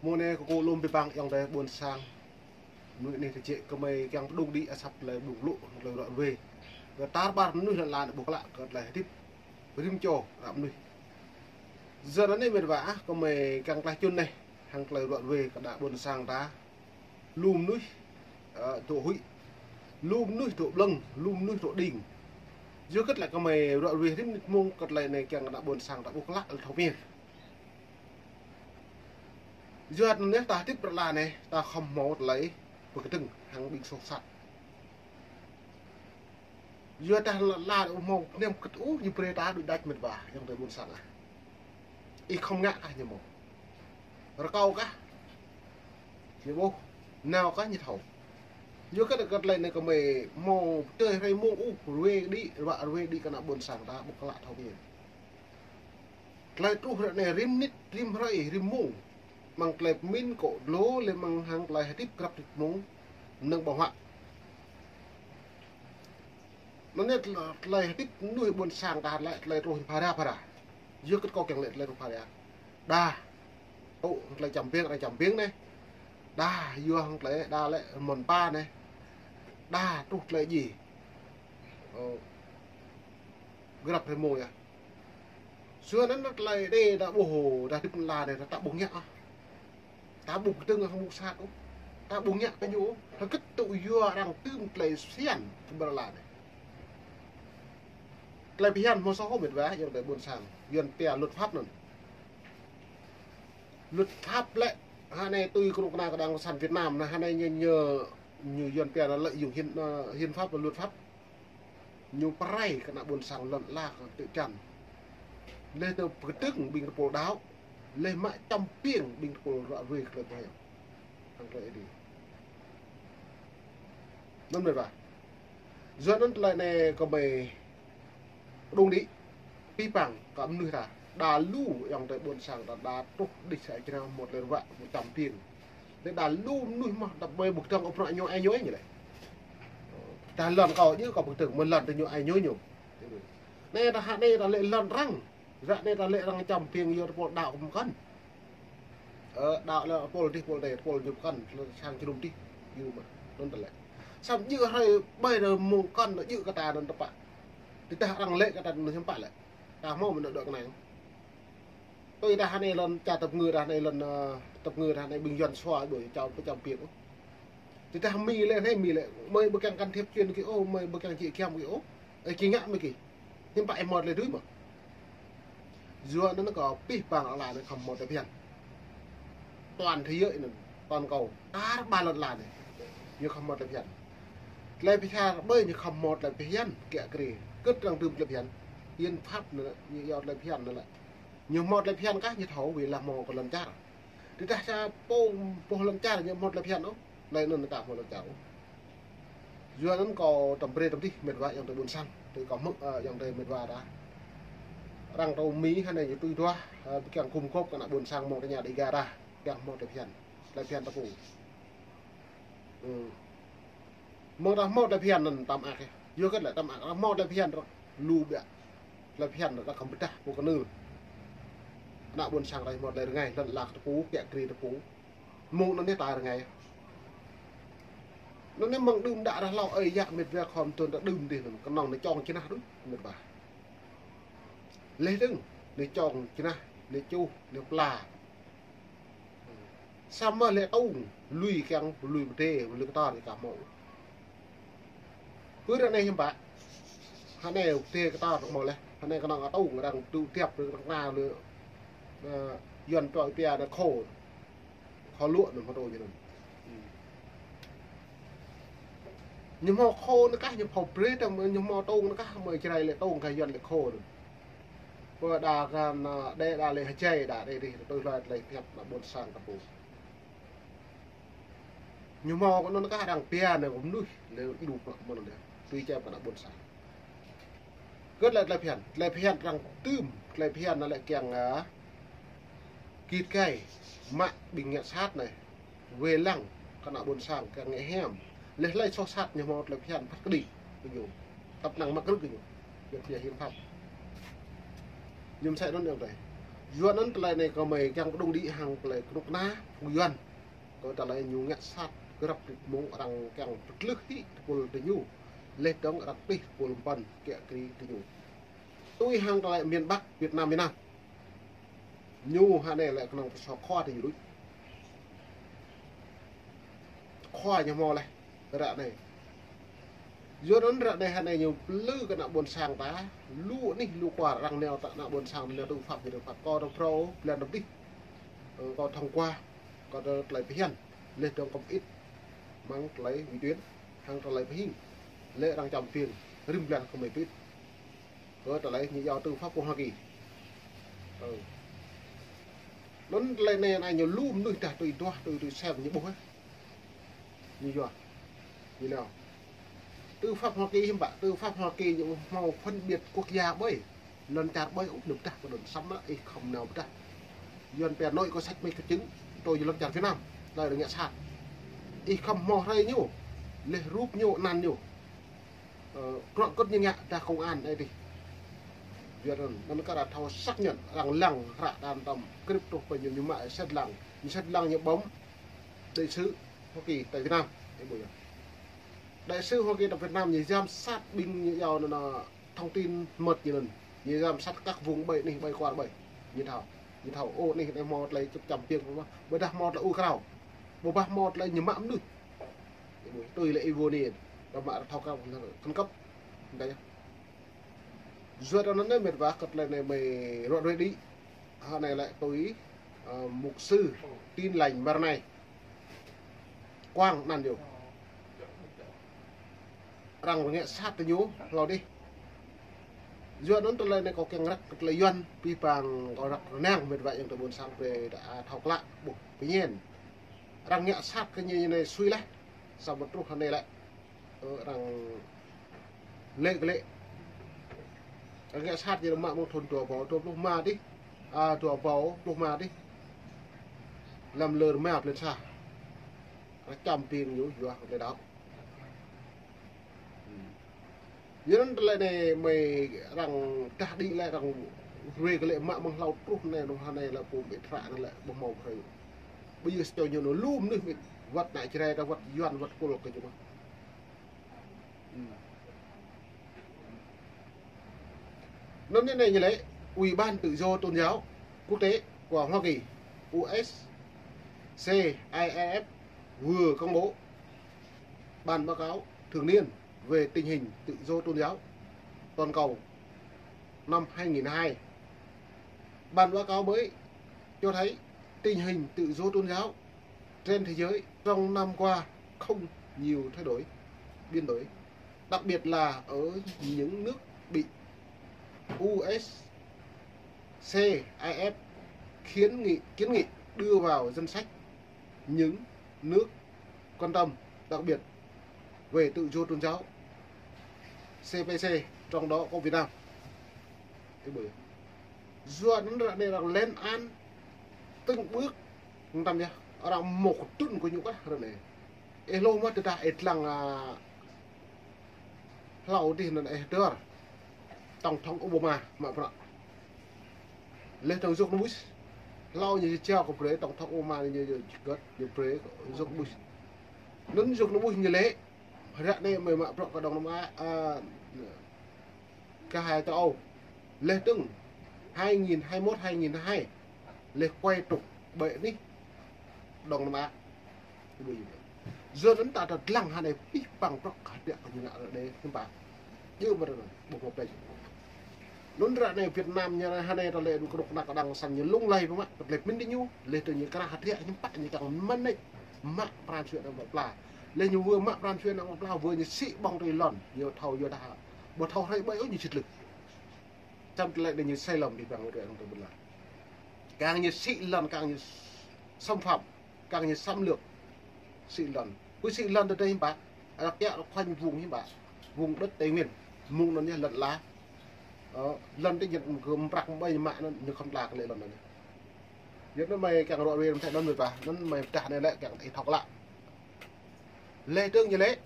môn này cô luôn bị băng trong đây buồn sang núi này thì chị có mấy cái đung đi sắp lại bùng lụ rồi đoạn về và ta bắt núi là buộc lại còn lại tiếp rim trồ làm núi giờ đó này mệt vã có mấy càng tay chân này hàng lời đoạn về cả đã buồn sang ta lùm núi tổ hụi lùm núi tổ lưng lùm núi tổ đình giữa kết lại có mấy đoạn về thêm mông cật lại này càng đã buồn sang đã buộc lại thấu miền giờ nếu ta tiếp là này ta không một lấy một cái từng hàng bình sột sạch giờ ta là một niềm cất ú như pre ta được đạch mệt vả trong đời buồn sang à y không ngã như một rồi câu cả như bố nào có như thầu giữa cái được lên này có mày mò chơi hay mua u ruê đi vợ ruê đi cái nào buồn sang ta một cái lạ thầu miền lại tu này rim nít rim rây rim mung mang klep min cổ lố lên mang hàng lại tiếp gặp được mông nâng bảo hoạn nó net lại tiếp nuôi buồn sang ta lại rồi para dưới cái câu kèn lệ lại rồi para đa lại chầm biếng này đa vừa hàng lại đa lại mòn pa này đa trút lại gì gặp thấy mồi à xưa nó lại đây đã bổ đã tiếp là này nó tạo bùng nhẹ ta bùng tương không bùng sạc không ta bùng nhẹ cái nhú nó cứ tự vừa đang tương lấy xiên bờ là này lại bị hàn một số hôm mệt vá giờ để buồn sàng viên tè luật pháp nữa luật pháp lệ hai này tôi cũng đang sàn Việt Nam là hai này nhờ viên tè là lợi dụng hiến pháp và luật pháp nhiều prai cái nào buồn sàng lợn la tự tràn lên từ cái tức bình bộ đáo lên mãi trăm piêng bình bộ rõ về cái này thằng lợi đi năm rồi bà giờ nó lại này có bề đông đi pi bằng có âm nuôi là đà lu trong tới buồn sàng đà trúc địch sẽ cho một lần vạ một trăm piêng để đà lu nuôi mà đập bề một trong ông nội nhau ai nhối như này ta lần có như có một tưởng một lần từ nhau ai nhối nhiều đây là đây là lệ lần răng dạ đây là lệ răng trăm piêng vô bộ đạo một cân đạo là pol đi pol để pol chụp cân sang cho đúng đi như mà luôn là sao như hay bây giờ một con nó như cái ta nó tập bạn thì ta đang lệ cái ta nó xem bạn lại ta mong mình được cái này tôi đã hai này lần trả tập người đã này lần tập người đã này bình dân xoa đuổi cháu cái chồng piếng thì ta mì lên hay mì lại mời bậc can thiệp chuyên cái ô mời bậc can chị kem cái ô ấy kinh ngạc mấy kỳ nhưng bạn mộtเลยđứa mà dưa nó có pi bằng là nó không một cái toàn thế giới này toàn cầu ta ba lần là này như không một cái lại phải ra bơi như không một là phải kẻ kì cất rằng từ là hiến pháp nữa như do là nữa lại nhiều một là các như thấu vì làm mò còn lần cha thì ta ra po lần cha là như một là đó đây nó tạo một lần cháu dưa nó có tầm bê tầm đi mệt vạ dòng tới buồn xăng thì có mức dòng tới mệt vạ đã rằng tàu Mỹ hay này như tôi đoa càng cùng cốp cả buồn sang một cái nhà đi gara càng một lại phiền ta phủ một là phiền là tạm ạc vừa cái lại tạm ạc một là phiền rồi lù bẹ là phiền là không biết ta một con nư nạ buồn sang đây một là ngày lần lạc ta phú kẹt kì ta phú mông nó nét tài là ngày nó nên mong đừng đã lo ấy dạng mệt về còn tôi đã đừng thì con nòng nó tròn chứ nào đúng mệt bà lấy đừng lấy tròn chứ nào lấy chu lấy pla sao mà lấy tung lùi keng lùi một tê lùi to thì cả mẫu cứ ra này em bạn hắn này tê cái to được một này hắn này cái nòng tung đang tự thiệp được đang nào nữa dần trọi tia nó khổ khó lụa được một đồ như này nhưng mà khô nó cả nhưng hộp rít nhưng mà tung nó cả mười cái này lại tung cái dần lại khô được vừa đà gan đây đà lại chơi đà đây đi tôi lại thiệp là buồn sang tập bù nhưng mà nó cả đằng pia này cũng nuôi nếu đủ một lần tuy chơi mà đã buồn sang rất lại phiền rằng tươm lại phiền nó lại kèng kịt cây mặn bình nhẹ sát này về lăng các nào buồn sang càng nghe hẻm lấy so sát nhưng mà lại phiền phát cái đỉnh nhiều tập nặng mắc rất nhiều việc hiến pháp nhưng sẽ nó đều này Yuan ấn lại này có mấy càng đông đi hàng lại lúc na Yuan có trả lại nhu ngặt sát cái rập mông rằng càng lực hí của tự nhu lên đóng rập đi của bần kẹo cái tự nhu tôi hàng lại miền Bắc Việt Nam nhu hà này lại còn sò kho thì đúng kho nhà mò này cái này do đó ra đây này nhiều lư cái nạo buồn sang ta lũ ní lũ quả răng nèo tạ nạo buồn sang nèo đồng phạm thì được phạt co đồng pro lên đồng đi có thông qua có lấy hiền lên trong công ít mang lấy vị tuyến hàng lấy hình lệ đang chậm tiền rìm lên không mấy tuyết có lấy như do tư pháp của Hoa Kỳ nó lên này nhiều lũ nuôi trả tùy xem như bố như vậy như nào tư pháp Hoa Kỳ hiểm bạ tư pháp Hoa Kỳ những màu phân biệt quốc gia bởi lần chặt bởi cũng được trả và đồn sắm đó không nào trả dần bè nội có sách mấy cái chứng tôi lần chặt Việt Nam đây là nghe sạt không mò đây nhủ lê rúp nhủ nàn nhủ gọn cốt như ngạ ta không an đây đi Việt Nam nó có đạt thao xác nhận rằng lằng rạ đàn tầm crypto và nhiều như mại xét lằng như bóng đại sứ Hoa Kỳ tại Việt Nam đại sứ Hoa Kỳ tại Việt Nam như giám sát binh như giàu là thông tin mật như giám sát các vùng bảy này bay qua bảy như thảo ô này này mọt lấy chậm tiền với đặc mọt là u khảo một bạc mọt lấy như mạm nữa tôi lại vô này và mạ thao cao phân cấp đấy rồi đó nó mệt vả cật này mày rọn rồi đi hôm này lại tôi mục sư tin lành vào này quang nàn điều rằng nghe sát tới nhú rồi đi do đó tôi lên này có cái rắc lấy yuan pi bằng có rắc nang mệt vậy nhưng tôi buồn sang về đã thọc lại buộc cái nhiên rằng nghe sát cái như này suy lại sau một lúc hôm nay lại rằng lệ nghe sát như mà một thôn chùa bảo chùa lúc ma đi chùa bảo lúc ma đi làm lừa mèo lên xa chăm tiền nhú vừa cái đó dân lại này mày rằng ta đi lại rằng về cái lệ mạng bằng lau trúc này nó này là của bị phạ nó lại bằng màu rồi bây giờ cho nhiều nó lùm nữa vật này trên đây là vật doan vật cô lộc cái chúng nó như này như thế Ủy ban Tự do Tôn giáo Quốc tế của Hoa Kỳ USCIF vừa công bố bản báo cáo thường niên về tình hình tự do tôn giáo toàn cầu năm 2002. Bản báo cáo mới cho thấy tình hình tự do tôn giáo trên thế giới trong năm qua không nhiều thay đổi, biến đổi, đặc biệt là ở những nước bị USCIF kiến nghị đưa vào danh sách những nước quan tâm đặc biệt về tự do tôn giáo CPC, trong đó có Việt Nam. Do nó đây là lên án từng bước tầm nhá, ở một tuần của những cái này, elo mà ta ít lăng lâu thì nó này đưa tổng thống Obama mà bạn lên trong dục Bush lâu như treo của president tổng thống Obama như gật như president dục Bush nên dục Bush như lẽ ra đây mày mà bạn có đồng năm cả hai châu Âu lên từng 2021-2022 lên quay trục bệ đi đồng năm á giờ đến ta thật lăng hai này ít bằng các cả địa như nào ở đây các bạn như mà bộ một đây lúc ra này Việt Nam như hai này là lệ được nạc đang sẵn như lung lay đúng không ạ lệ mình đi nhu lệ từ những cái hạt địa những bạn như càng mất đấy mạng pran chuyện là một là lên nhiều vừa mạng pran chuyện là một là vừa như sĩ bong đầy lòn nhiều thầu nhiều đà một thầu hay bẫy như chịt lực trong lại để như sai lầm thì bằng cái ông tôi là càng như sĩ lần càng như xâm phạm càng như xâm lược sĩ lần với sĩ lần ở đây bạn là kẹo nó khoanh vùng như bạn vùng đất Tây Nguyên mùng nó như lật lá lần tới nhận gồm rạc bay mạng nó như không lạc lại lần này nhất nó mày càng đội về nó chạy đơn người vào nó mày trả này lại càng thấy thọc lại lệ tương như lễ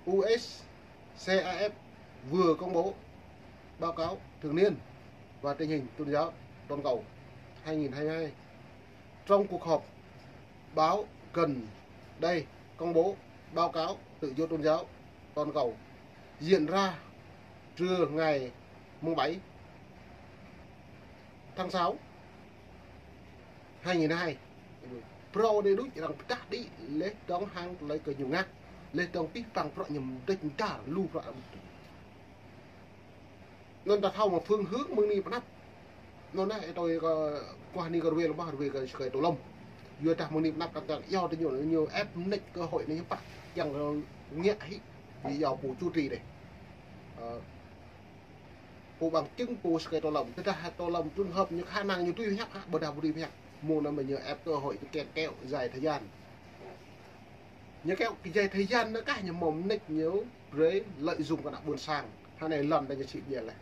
USCIF vừa công bố báo cáo thường niên và tình hình tôn giáo toàn cầu 2022. Trong cuộc họp báo gần đây công bố báo cáo tự do tôn giáo toàn cầu diễn ra trưa ngày 7 tháng 6 2022. Pro để đúng rằng các đi lấy đóng hàng lấy cờ nhiều ngác lấy đóng tí bằng pro nhầm định trả lưu pro nên đặt thao một phương hướng mừng đi bắt nó này tôi qua đi về là về cái tổ lông vừa trả mừng đi bắt càng do thì nhiều ép nick cơ hội này bắt chẳng nghĩa vì do của chu trì này của bằng chứng của cái tổ lông tức là tổ lông trường hợp như khả năng như tuy nhắc bờ đào đi nhắc mua là mình nhờ ép cơ hội kẹt kẹo dài thời gian nhớ kéo cái dài thời gian nữa cả nhà mồm nick nhớ với lợi dụng cả buồn sang hai này lần đây cho chị về này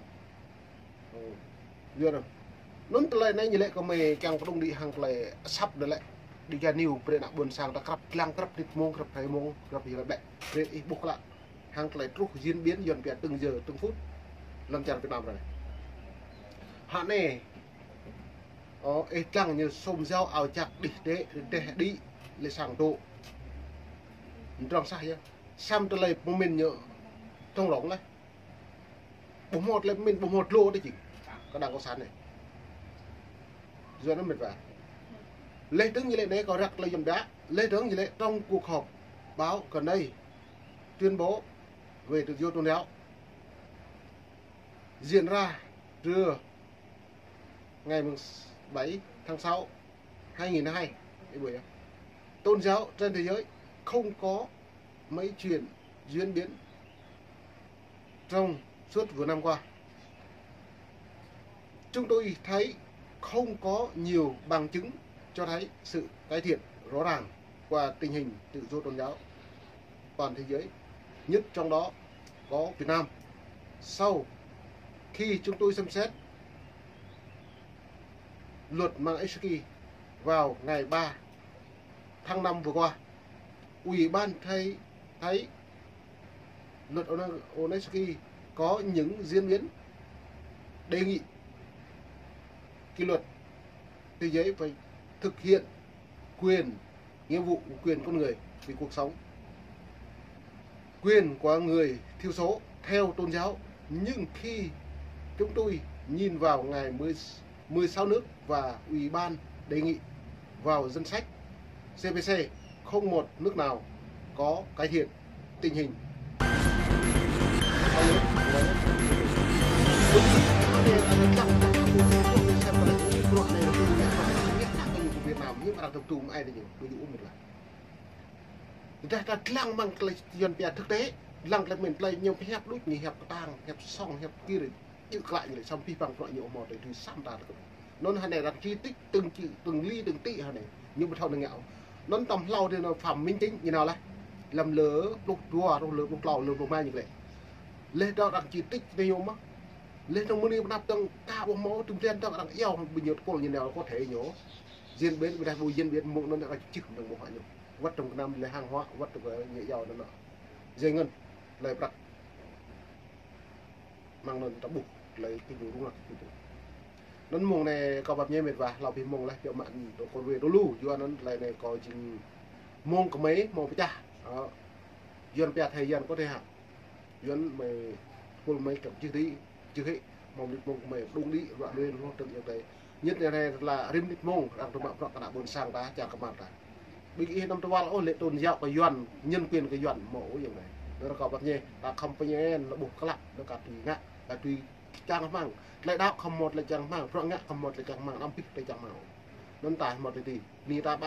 vừa rồi nón tele này như lệ có mày càng có đông đi hàng tele sắp được lại đi ra nhiều về nạp buồn sang đã cặp lang cặp đi mông cặp hai mông cặp gì là bẹ về ít bốc lại hàng tele trúc diễn biến dần về từng giờ từng phút lần chàng Việt Nam rồi hạn này chẳng như sông rau ảo chặt đi để đi lấy sang độ trong sai nhá xem tôi lấy một mình nhớ trong lỏng đấy bố một lấy mình bố một lô đấy chị có đang có sán này giờ nó mệt vả lê tướng như lệ đấy có rắc lấy dầm đá lê tướng như lệ trong cuộc họp báo gần đây tuyên bố về tự do tôn giáo diễn ra trưa ngày 7 tháng 6 2022. Tôn giáo trên thế giới không có mấy chuyện diễn biến trong suốt vừa năm qua. Chúng tôi thấy không có nhiều bằng chứng cho thấy sự cải thiện rõ ràng qua tình hình tự do tôn giáo toàn thế giới, nhất trong đó có Việt Nam. Sau khi chúng tôi xem xét luật Magnitsky vào ngày 3 tháng 5 vừa qua, Ủy ban thấy luật Magnitsky có những diễn biến đề nghị cái luật thế giới phải thực hiện nghĩa vụ của quyền con người vì cuộc sống, quyền của người thiểu số theo tôn giáo. Nhưng khi chúng tôi nhìn vào ngày 16 nước và Ủy ban đề nghị vào danh sách CPC, không một nước nào có cải thiện tình hình. Việt Nam nhưng mà tập trung ai đây nhỉ? Tôi dụ một là ta lăng mang cái dân bè thực tế lăng lại mình play nhiều cái hẹp đút như hẹp tang hẹp song hẹp kia rồi chữ lại rồi xong phi bằng loại nhiều một để thì xăm ta được nó hai này là chi tiết từng chữ từng ly từng tị này nhưng mà thâu là ngạo nó tầm lâu thì nó phẩm minh tính như nào đấy làm lỡ lục đùa lục lầu lục mai như vậy lên đó đặt chi tiết nhiều mất lên trong mưa nắp tầng cao bông máu trung gian tầng đang eo bình nhiệt cô như nào có thể nhổ diễn biến người ta vui diễn biến mụn nó đã chịu được một khoản nhiều vắt trong năm là hàng hóa vắt trong cái nhựa dầu nó dây ngân lấy đặt mang lên ta buộc lấy cái vùng đúng là nó mùng này có bập nhẹ mệt vàเราbị mùng này kiểu mặn đồ con về đồ lưu cho nó lại này có chừng mùng có mấy mùng phải cha đó dân bè thầy dân có thể hạn dân mày cùng mấy kiểu chưa hết mùng mày đúng đi đoạn lên nó từng như thế nhất là này là rim đít mùng đang tụi bạn cả buồn sang ta chả có mặt à bị cái năm qua là lệ tôn giáo cái doan nhân quyền cái doan mẫuอย่างnày nó có bập nhẹ ta không phải nhẹ nó buộc cái lặng nó cả tùy ngã cả tùy trang mang lại đạo không một là trang mangเพราะngã không một là trang mang năm pít là trang mang nón tải một thì đi ta